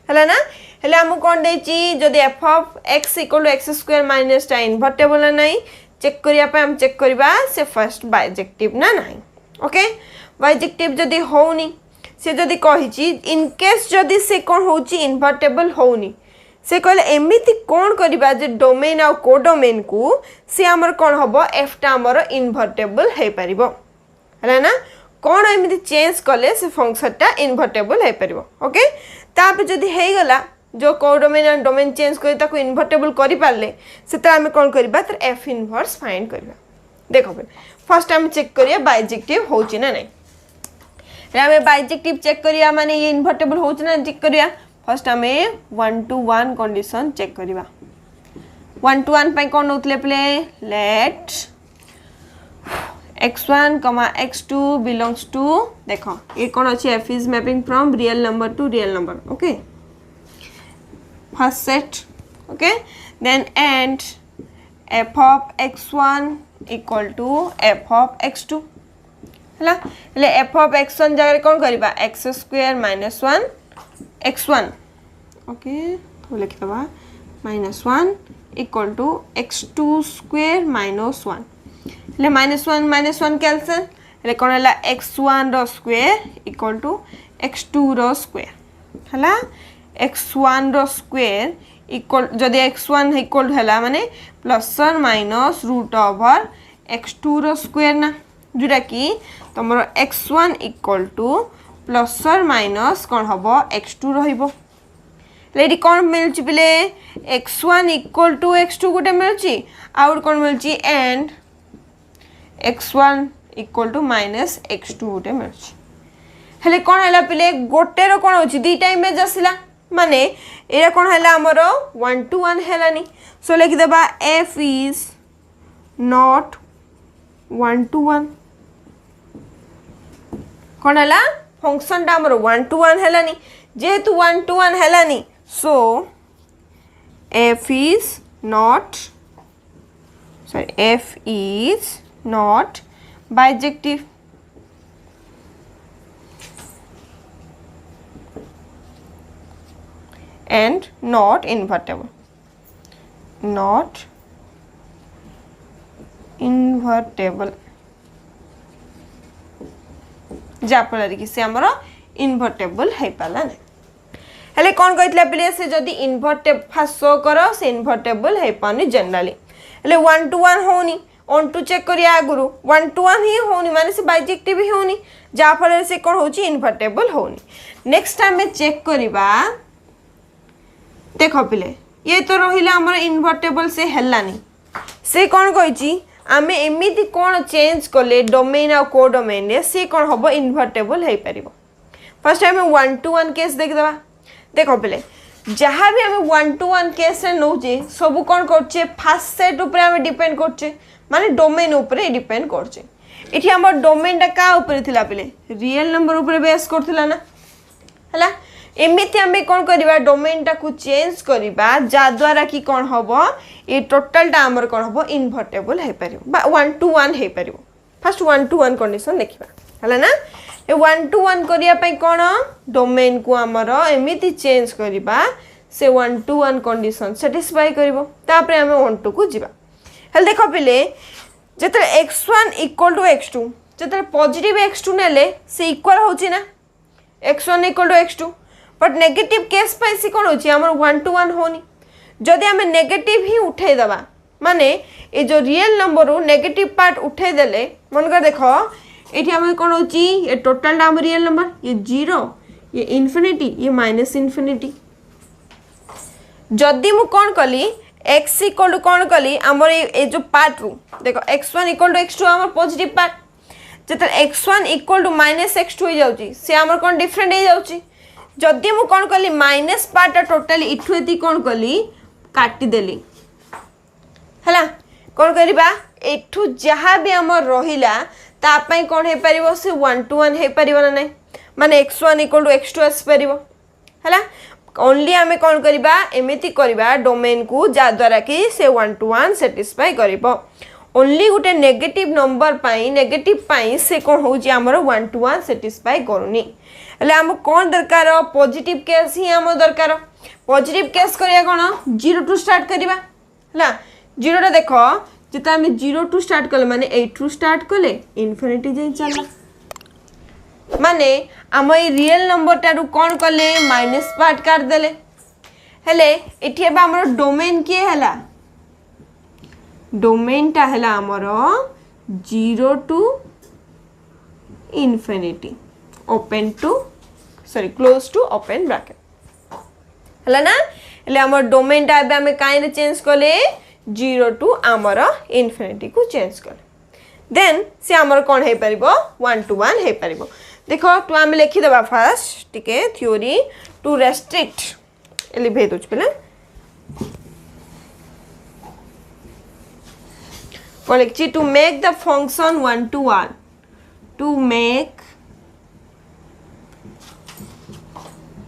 हला ना हेले हम कोन देछि जदि f of x equal to x square minus टा इन्वर्टेबल नाही चेक करिया पे हम चेक करबा से फर्स्ट बाइजेक्टिव ना नाही ओके बाइजेक्टिव जदि होउनी से जदि कहिछि इन केस जदि से कोन होउछि इन्वर्टेबल होउनी से कहले एमिति कोन करबा जे डोमेन आ कोडोमेन को से हमर कोन हबो f टा हमर इन्वर्टेबल हे परिबो हला ना कोन एमिति चेंज कले से फंक्शन टा इन्वर्टेबल हे परिबो ओके ताप जदि हे गला जो कोडोमेन एंड डोमेन चेंज करी ताको इन्वर्टेबल करि पारले सेता हम कोन करबा त f इनवर्स फाइंड करबा देखो फर्स्ट हम चेक करिया बाइजेक्टिव होछि ना नै रे हम बाइजेक्टिव चेक करिया माने ये इन्वर्टेबल होछि ना चेक करिया फर्स्ट हम 1 to 1 कंडीशन चेक करिवा 1 to 1 पे कोन होतले प्ले let x1, x2 belongs to देखो ये कौन अच्छी f is mapping from real number to real number okay first set okay then and f of x1 equal to f of x2 हला ले f of x1 जगह कौन करिबा x square minus 1 x1 okay तो लिख दबा -1 equal to x2 square minus 1 ले -1 cancel ले कोन हला x1 रो स्क्वायर इक्वल टू x2 रो स्क्वायर हला x1 रो स्क्वायर इक्वल जदि x1 इक्वल हला माने प्लस और माइनस रूट ओवर x2 रो स्क्वायर ना जोटा कि तमरो x1 इक्वल टू प्लस और माइनस कोन हबो x2 रहिबो लेडी कोन मिलछि बिले x1 इक्वल टू x2 गुटे मिलछि आउर कोन मिलछि and x1 equal to minus x2 गोटे मिलछि हेले कोन हला पिले गोटे रो कोन होछि दुईटा इमेज आसिला माने एरा कोन हला हमरो 1 to 1 हेलानी सो लिख देबा f is not 1 to 1 कोन हला फंक्शन टा हमरो 1 to 1 हेलानी जेहेतु 1 to 1 हेलानी so f is not not bijective and not invertible जाफल कि से हमरो इन्वर्टेबल है पाला नै हेले कोन कहितला पिले से जदी इन्वर्टेबल फास्ट शो करो से इन्वर्टेबल है पानी जनरली हेले 1 to 1 होनी ऑन टू चेक करिया आगुरु 1 to 1 ही होनी माने से बाइजेक्टिव ही होनी जाफल से कोन होची इन्वर्टेबल होनी नेक्स्ट टाइम में चेक करिबा देखो पिले ये तो रहिला हमर इन्वर्टेबल से हेलानी से कोन कहिची आमे एमिति कोन चेंज करले डोमेन आ कोडोमेन रे से कोन होबो इन्वर्टेबल हे परिबो फर्स्ट टाइम में 1 to 1 केस देख देबा देखो पिले जहाँ भी हमें 1 to 1 केस रे नौचे सब कोन करछे फर्स्ट सेट ऊपर हमें डिपेंड करछे माने डोमेन ऊपर डिपेंड करछे इठी हमर डोमेन टा का ऊपर थिला पिले रियल नंबर ऊपर बेस करथिला ना हला एमिति हमें कोन करबा डोमेन टा को चेंज करबा जा द्वारा कि कोन होबो ए टोटल टा हमर कोन होबो इन्वर्टेबल हे परिबो बा 1 to 1 हे परिबो फर्स्ट 1 to 1 कंडीशन देखिबा हला ना ए 1 to 1 करिया पई कोन डोमेन को हमर एमिति चेंज करबा से 1 to 1 कंडीशन सैटिस्फाई करबो तापरे हमें 1 to को जिबा हल देखो पिले जते x1 equal to x2 जते पॉजिटिव x2 नेले से इक्वल होची ना x1 equal to x2 but negative case पे से कोन होची हमर 1 to 1 होनी जदि हमें नेगेटिव ही उठै दबा माने ये जो रियल नंबर रू नेगेटिव पार्ट उठे देले मन कर देखो ये आम कौन हो ये टोटाल आम रियल नंबर ये 0 ये इनफिनिटी ये माइनस इनफिनिटी जदि मु कौन कली x इक्वल टू कौन कली आमर ये जो पार्ट रू देखो x1 इक्वल टू x2 आमर पॉजिटिव पार्ट जब x1 equal to minus x2 हो जाउची से आमर कौन डिफरेंट हो जाउची जदि मु कौन कली माइनस पार्ट टोटाली इठु एति कौन कली काटी देली हला कौन करिबा एठु जहाँ भी आमर रहिला ता पई कौन हे परिबो से 1 to 1 हे परिबो ना नहीं माने x1 इक्वल टू x2 आस परिबो हला ओनली आमे कौन करिबा एमिति करिबा डोमेन को जा द्वारा कि से 1 to 1 सैटिस्फाई करिबो ओनली गुटे नेगेटिव नंबर पाई नेगेटिव पाई से कौन होउची हमर 1 to 1 सैटिस्फाई करूनी हले हम कौन दरकार पॉजिटिव केस ही हम दरकार पॉजिटिव केस करिया कौन 0 टू स्टार्ट करिबा हला 0 टा देखो जेता हम 0 टू स्टार्ट कले माने 8 टू स्टार्ट कले इनफिनिटी जाई चला माने आम ये रियल नंबर टारू कौन कले माइनस पार्ट काट देले हेले एठी एबा हमर डोमेन के हला डोमेन टा हला हमर 0 to infinity open to sorry close to open bracket हला ना हेले हमर डोमेन टा एबे हम काइन चेंज कले 0 टू आमर इनफिनिटी को चेंज कले देन से आमर कौन हे परिबो 1 to 1 हे परिबो देखो तो आम लिखी दबा फास्ट टिके थ्योरी टू रेस्ट्रिक्ट एलिभेट होच पले और लिखची to make the function 1 to 1 to make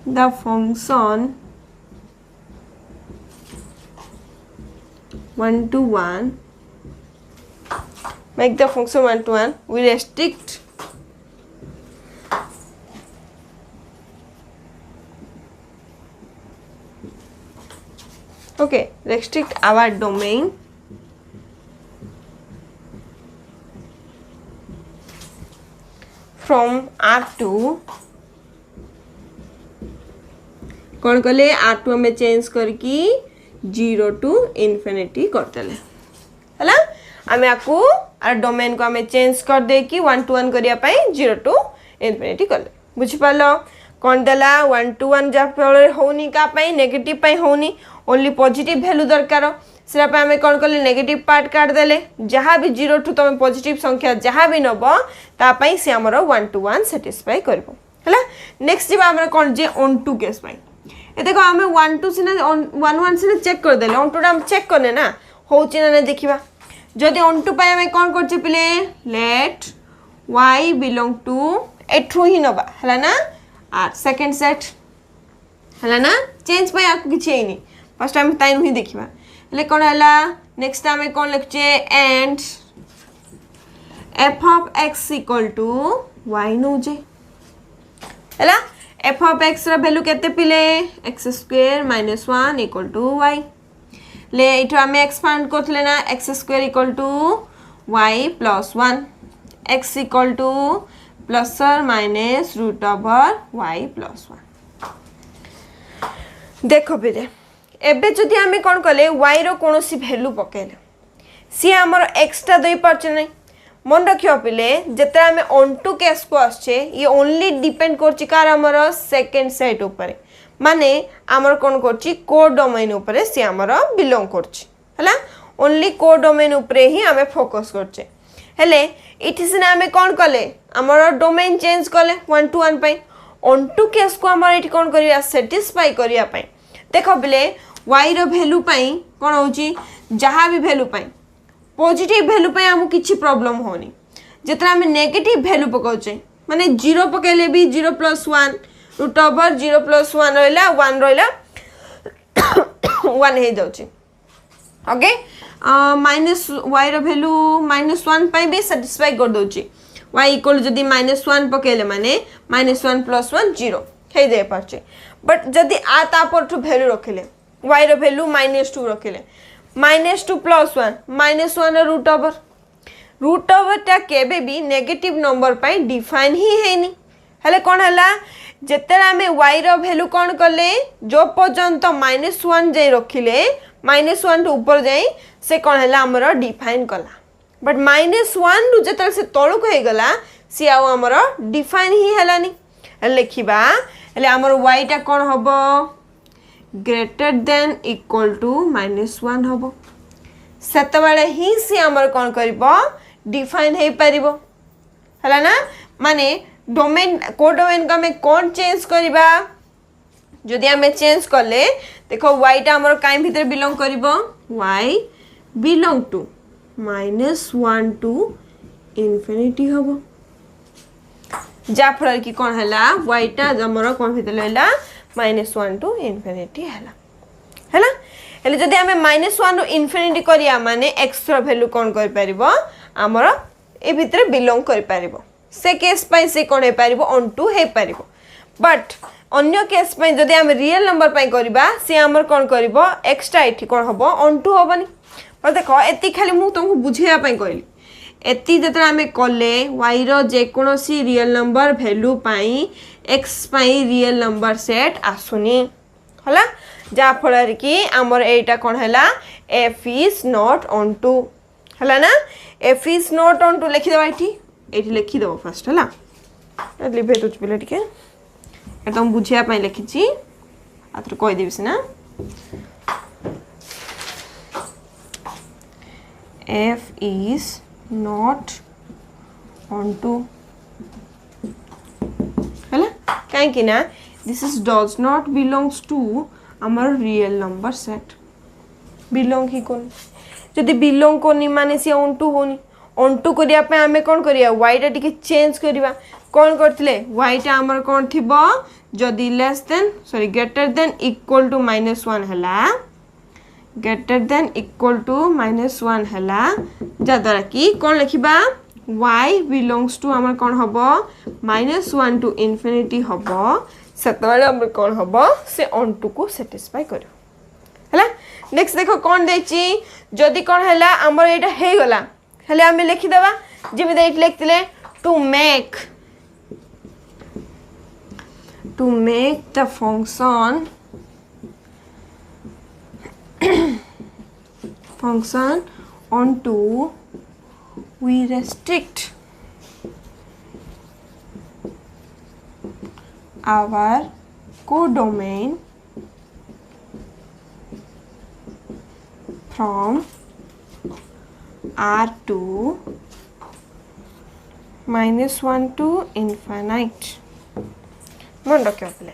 the function 1 to 1 make the function 1 to 1 we restrict okay restrict our domain from R2 कौन कले R2 में चेंज करके 0 टू इनफिनिटी करदेले हला आमे आकु आर डोमेन को आमे चेंज कर दे कि 1 to 1 करिया पई 0 टू इनफिनिटी करले बुझि पालो कौन देला 1 to 1 जा फले होनी का पई नेगेटिव पई होनी ओनली पॉजिटिव वैल्यू दरकार सेरा पे आमे कौन करले नेगेटिव पार्ट काट देले जहां भी 0 टू तमे पॉजिटिव संख्या जहां भी नबो ता पई से हमरो 1 to 1 सैटिस्फाई करबो हला नेक्स्ट जीवा हमर कौन जे ऑन टू केस पई ए देखो हमें 1 2 सिने 1 1 सिने चेक कर देले ऑन टू हम चेक करने ना होची ना देखिबा जदि ऑन टू पाए हमें कौन करछे पिले लेट y बिलोंग टू एठु ही नबा हला ना आर सेकंड सेट हला ना चेंज पाए आकु किछि हेनी फर्स्ट टाइम ताइन ही देखिबा ले कोन हला नेक्स्ट टाइम कौन लिखछे and f of x equal to y नउजे हला f of x रा वैल्यू केते पिले x square minus 1 equal to y ले इठो हमें एक्सपांड करथले ना x square equal to y plus 1 x equal to plus और minus root over y plus 1 देखो बेरे एबे जदि हमें कोन कले y रो कोनोसी वैल्यू पकेले सी हमर x टा दई परछ नै मन रखियो पिले जेते हमें ऑन टू केस को आछे ये ओनली डिपेंड करछि कार हमर सेकंड सेट ऊपर माने हमर कोन करछि कोड डोमेन ऊपर से हमर बिलोंग करछि हला ओनली कोड डोमेन ऊपर ही हमें फोकस करछे हेले इति सिना हमें कोन कले हमर डोमेन चेंज कले 1 to 1 पई ऑन टू केस को हमर इति कोन करिया सैटिस्फाई करिया पई देखो बिले y रो वैल्यू पई कोन होची जहां भी वैल्यू पई पॉजिटिव वैल्यू पे हमु किछि प्रॉब्लम होनी जेतरा हम नेगेटिव वैल्यू पकाउचे माने 0 पकेले भी 0 + 1 रूट ओवर 0 + 1 रहला 1 रहला 1 हे जाउची ओके माइनस y रो वैल्यू -1 पई भी सैटिस्फाई कर दोची y इक्वल जदी -1 पकेले माने -1 + 1 0 हे दे परचे बट जदी आ तापर टू वैल्यू रखले y रो वैल्यू -2 रखले -2 + 1 -1 रूट ओवर टा केबे भी नेगेटिव नंबर पाई डिफाइन ही हेनी हेले कौन है जिते आम y रैल्यू कौन कले जो पर्यंत -1 जाए रखिले -1 टू ऊपर जाए से कौन है आमर डिफाइन कला बट -1 रु जो से तलू हो गला सी आमर डिफाइन ही है लिखा आमर y टा कौन हम ग्रेटर देन इक्वल टू -1 हम सेतबेले ही सी आमर कौन कर डिफाइन हो पार है ना माने डोमेन को डोमेन को आम कौन चेंज करवा जदि आम चेंज कले देख y टा आमर कहीं भीतर बिलोंग कर y belong to -1 to infinity हम जाफल कि कौन है y टा आमर कौन भीतर रहा -1 टू इनफिनिटी है ना हेले जदि आम -1 टू इनफिनिटी करिया माने x रो वैल्यू कौन कर पारिबो आमर ए भीतर बिलोंग कर पारिबो से केस पाई से कौन हो पारिबो ऑन टू हो पारिबो बट अन्य केस पाई जदि आम रियल नंबर पाई करबा से आमर कौन करिबो एक्स्ट्रा एठी कौन हबो ऑन टू हबनी पर देखो एति खाली मु तुमको बुझेया पाई कहली एति जतरा आम कले y रो जे कोनोसी रियल नंबर वैल्यू पाई x पाई रियल नंबर सेट आसुनी हला जा फल कि आमर एटा कौन है f is not onto है ना f is not onto लिखिदेव ये लिखिदेव फास्ट है लिभे दूच पे टे तुम बुझापी लिखी आथर कहीदेवी सीना f is not onto है कहीं ना this is does not belongs to आमर रियल नंबर सेट बिलोंग ही कौन जदि बिलोंग करनी माने सी ऑन टू होनी ऑन टू करने आम कौन करिया y टा टिके चेंज करवा कौन करथिले y टा आमर कौन थिबो जदि less than sorry greater than equal to -1 हला ग्रेटर देन इक्वल टू -1 हला जद्वारा कि कौन लिखिबा y बिलोंग्स टू आमर कौन हबो -1 टू इनफिनिटी हबो सेतबेले आमर कौन हबो से ऑन टू को सैटिस्फाई करो है नेक्स्ट देखो कौन देची जदि कौन है आमर एटा हे गला हेले आम लिखिदेवा जमी लिखते to make the function onto we restrict our codomain from R to -1 to infinite मन रखियो पले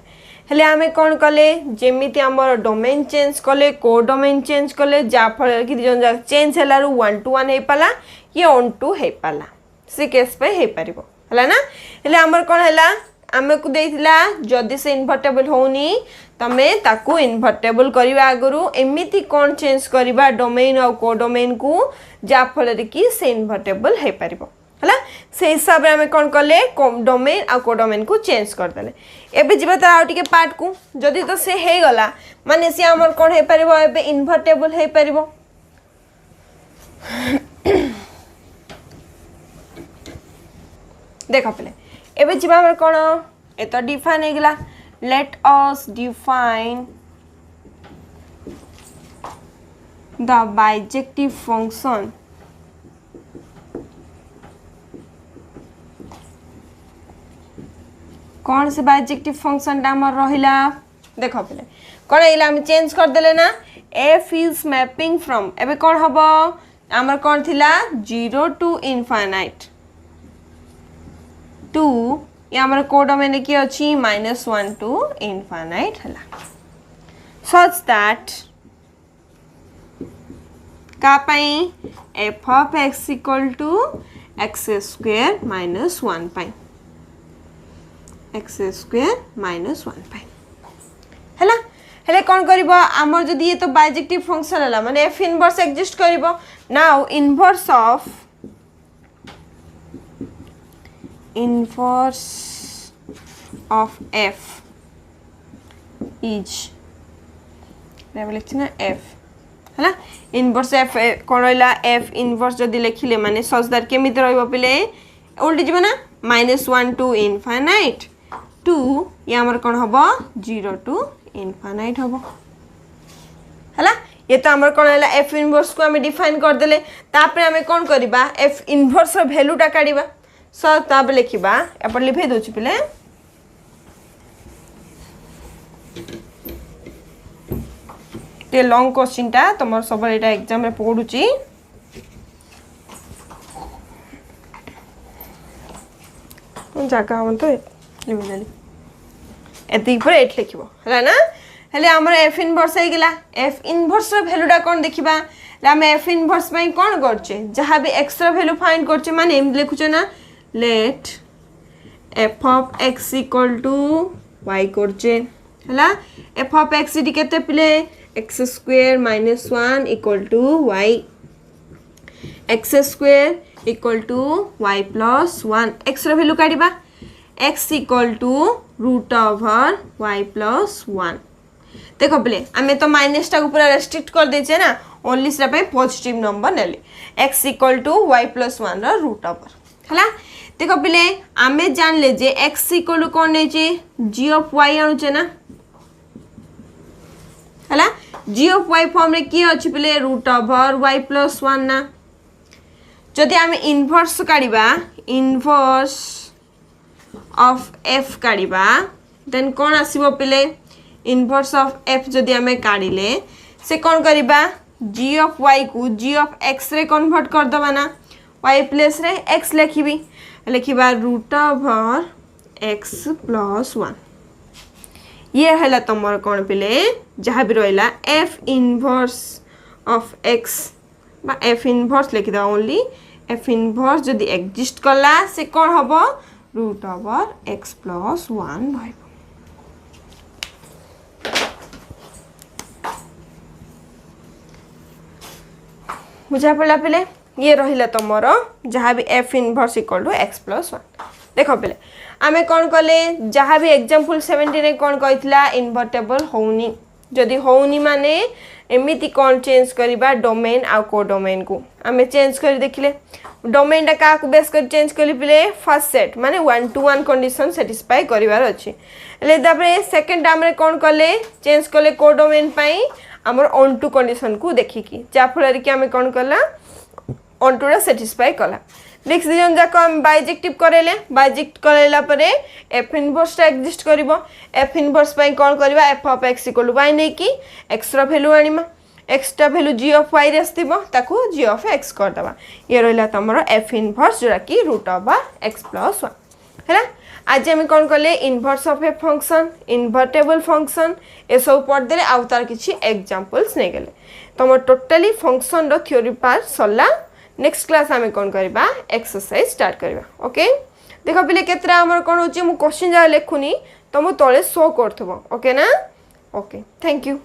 हेले आमे कौन कले जेमिति हमर डोमेन चेंज कले को डोमेन चेंज कले जा फल कि जन जा चेंज हैला रु 1 to 1 हे पाला ये ऑन टू हे पाला से केस पे हे परिबो हला ना हेले हमर कौन हैला आमे को देथिला जदी से इन्वर्टेबल होनी तमे ताकू इन्वर्टेबल करबा आगरु एमिति कौन चेंज करबा डोमेन और को डोमेन को जा फल कि से इन्वर्टेबल हे परिबो हला से हिसाब रे हमें कौन करले डोमेन और को डोमेन को चेंज कर देले एबे जिबा त आउटिके पार्ट को जदी तो से हे गला माने से हमर कौन हे परिबो एबे इन्वर्टेबल हे परिबो देखो पहले एबे जिबा हमर कौन ए तो डिफाइन हे गला let us define the bijective function कौन से बाइजेक्टिव फंक्शन डामर रहिला देखो पहले कौन एला हम चेंज कर देले ना f is mapping from एबे कौन हबो हमर कौन थिला 0 to infinite 2 ये हमर कोड में की अछि -1 to infinite हला such that का पाई f of x equal to x square minus 1 pi x square minus 1 पाई हला हेले कौन करिबो हमर जदी ये तो बाइजेक्टिव फंक्शन हला माने f इनवर्स एग्जिस्ट करिबो now inverse of f is ना f हला इनवर्स f कोन रहला f इनवर्स जदी लिखिले माने सच दैट केमिति रहइबो पले उल्टी जिवो ना -1 to infinite 2 ये आमर कौन हम 0 टू इनफाइनाइट हम है ये तो आमर कौन है एफ इनवर्स को आम डिफाइन करदे तापर आम कौन करवा एफ इनवर्स भैल्यूटा काढ़ा सो तापर लिखा एपट लिखई दूसरी पिले ये लॉन्ग क्वेश्चन टा तुम सब एग्जाम रे पढ़ुची जगह हम तो एति पर एट लिखिबो है ना हेले हमर एफ इनवर्स हे गेला एफ इनवर्स रो वैल्यूटा कोन देखिबा हम एफ इनवर्स पई कोन करछे जहां भी x रो वैल्यू फाइंड करछे माने एम लिखुछे ना let f of x equal to y करछे हला f ऑफ x डी केते पिले x square minus 1 equal to y x square equal to y plus 1 x रो वैल्यू काढिबा x equal to root over y plus 1 देखो पिले आम तो माइनस टा पूरा रेस्ट्रिक्ट कर देचे ना ओनली से पॉजिटिव नंबर नेले x equal to y plus 1 रो रूट ओवर है देखो पिले आम जानले जे x इक्वल टू कौन नेचे g ऑफ y आणुचे ना है g ऑफ y फॉर्म रे की अछि पिले रूट ओवर y प्लस 1 ना जदि आम इनवर्स काढ़ा इनवर्स ऑफ f काढ़ा देन कौन आसीबो पिले इनवर्स ऑफ f जदि आम काढ़िले से कौन करबा g ऑफ y को g ऑफ x रे कन्वर्ट कर दबा ना y प्लस रे x लिखिबी लिखिबा रूट ओवर x प्लस 1 ये हैला तमर कौन पिले जहाँ भी रहिला f इनवर्स ऑफ x बा f इनवर्स लिखि दा ओनली f इनवर्स जदि एग्जिस्ट कला से कौन हबो रूट ओवर x प्लस 1 भाइबो बुझा पड़ा पिले ये रहिला तमर जहाँ भी f inverse equal to x plus 1 देखो पिले आमे कौन कले जहाँ भी एग्जांपल 17 रे कौन कहितला इन्वर्टेबल होउनी जदि होउनी माने एमिति कौन चेंज करिबा डोमेन आ को डोमेन को आमे चेंज कर देखिले डोमेन टा का को बेस कर चेंज करि पिले फर्स्ट सेट माने 1 to 1 कंडीशन सैटिस्फाई करिवार अछि ले तापर सेकंड टाइम रे कौन कले चेंज कले को डोमेन पई हमर ऑन टू कंडीशन को देखिकी जा फल कि आम कौन कला ऑन टू सैटिस्फाई कला नेक्स्ट दिजन जाक हम बाइजेक्टिव करेले बाइजेक्ट करेला परे एफ इनवर्स टा एग्जिस्ट करिवो एफ इनवर्स पई कौन करबा एफ of x equal to y नै कि x रो वैल्यू आनिमा x टा वैल्यू g ऑफ y रे आस्तिबो ताको g ऑफ x कर दबा ये रहला तमरो एफ इनवर्स जोरा कि रूट ओवर x प्लस 1 हैला आज हम कौन कले inverse of a function invertible function ए सब पढ़ देले आ तार किछि एग्जांपल्स नै गेले तम टोटली फंक्शन रो थ्योरी पार्ट सरला नेक्स्ट क्लास आमे कौन करबा एक्सरसाइज स्टार्ट करबा ओके देखो पिले केतरा हमर कोन होची मु क्वेश्चन जा लेखुनी तुम तळे शो करथबो ओके ना ओके थैंक यू।